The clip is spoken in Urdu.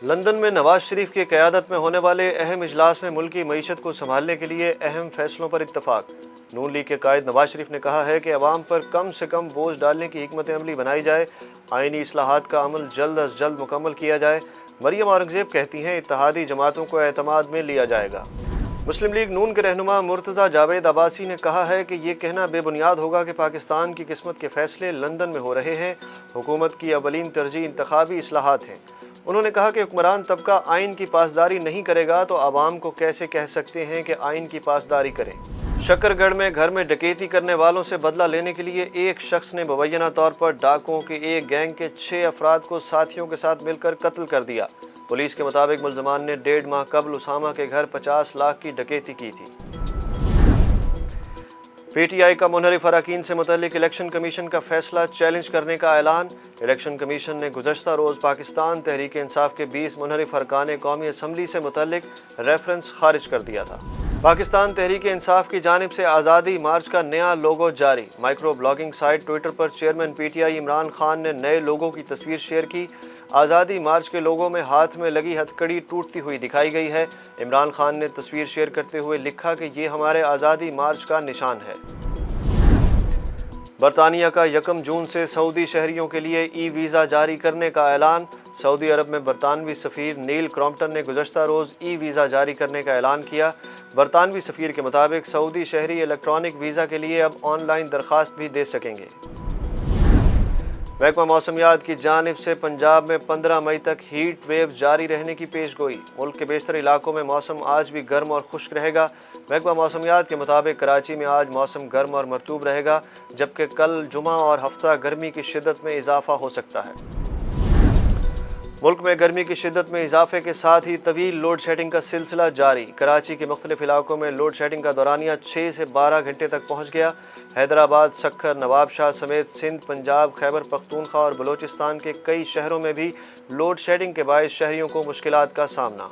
لندن میں نواز شریف کی قیادت میں ہونے والے اہم اجلاس میں ملکی معیشت کو سنبھالنے کے لیے اہم فیصلوں پر اتفاق۔ نون لیگ کے قائد نواز شریف نے کہا ہے کہ عوام پر کم سے کم بوجھ ڈالنے کی حکمت عملی بنائی جائے، آئینی اصلاحات کا عمل جلد از جلد مکمل کیا جائے۔ مریم اورنگزیب کہتی ہیں اتحادی جماعتوں کو اعتماد میں لیا جائے گا۔ مسلم لیگ نون کے رہنما مرتضیٰ جاوید عباسی نے کہا ہے کہ یہ کہنا بے بنیاد ہوگا کہ پاکستان کی قسمت کے فیصلے لندن میں ہو رہے ہیں۔ حکومت کی اولین ترجیح انتخابی اصلاحات ہیں۔ انہوں نے کہا کہ حکمران طبقہ آئین کی پاسداری نہیں کرے گا تو عوام کو کیسے کہہ سکتے ہیں کہ آئین کی پاسداری کریں۔ شکر گڑھ میں گھر میں ڈکیتی کرنے والوں سے بدلہ لینے کے لیے ایک شخص نے مبینہ طور پر ڈاکوؤں کی ایک گینگ کے 6 افراد کو ساتھیوں کے ساتھ مل کر قتل کر دیا۔ پولیس کے مطابق ملزمان نے 1.5 ماہ قبل اسامہ کے گھر 50 لاکھ کی ڈکیتی کی تھی۔ پی ٹی آئی کا منحرف اراکین سے متعلق الیکشن کمیشن کا فیصلہ چیلنج کرنے کا اعلان۔ الیکشن کمیشن نے گزشتہ روز پاکستان تحریک انصاف کے 20 منحرف ارکان قومی اسمبلی سے متعلق ریفرنس خارج کر دیا تھا۔ پاکستان تحریک انصاف کی جانب سے آزادی مارچ کا نیا لوگو جاری۔ مائکرو بلاگنگ سائٹ ٹویٹر پر chairman P T I Imran Khan نے نئے لوگو کی تصویر شیئر کی۔ آزادی مارچ کے لوگو میں ہاتھ میں لگی ہتھ کڑی ٹوٹتی ہوئی دکھائی گئی ہے۔ عمران خان نے تصویر شیئر کرتے ہوئے لکھا کہ یہ ہمارے آزادی مارچ کا نشان ہے۔ برطانیہ کا 1 جون سے سعودی شہریوں کے لیے ای ویزا جاری کرنے کا اعلان۔ سعودی عرب میں برطانوی سفیر نیل کرامپٹن نے گزشتہ روز ای ویزا جاری کرنے کا اعلان کیا۔ برطانوی سفیر کے مطابق سعودی شہری الیکٹرانک ویزا کے لیے اب آن لائن درخواست بھی دے سکیں گے۔ محکمہ موسمیات کی جانب سے پنجاب میں 15 مئی تک ہیٹ ویو جاری رہنے کی پیش گوئی۔ ملک کے بیشتر علاقوں میں موسم آج بھی گرم اور خشک رہے گا۔ محکمہ موسمیات کے مطابق کراچی میں آج موسم گرم اور مرطوب رہے گا، جبکہ کل جمعہ اور ہفتہ گرمی کی شدت میں اضافہ ہو سکتا ہے۔ ملک میں گرمی کی شدت میں اضافے کے ساتھ ہی طویل لوڈ شیڈنگ کا سلسلہ جاری۔ کراچی کے مختلف علاقوں میں لوڈ شیڈنگ کا دورانیہ 6 سے 12 گھنٹے تک پہنچ گیا۔ حیدرآباد، سکھر، نواب شاہ سمیت سندھ، پنجاب، خیبر پختونخوا اور بلوچستان کے کئی شہروں میں بھی لوڈ شیڈنگ کے باعث شہریوں کو مشکلات کا سامنا۔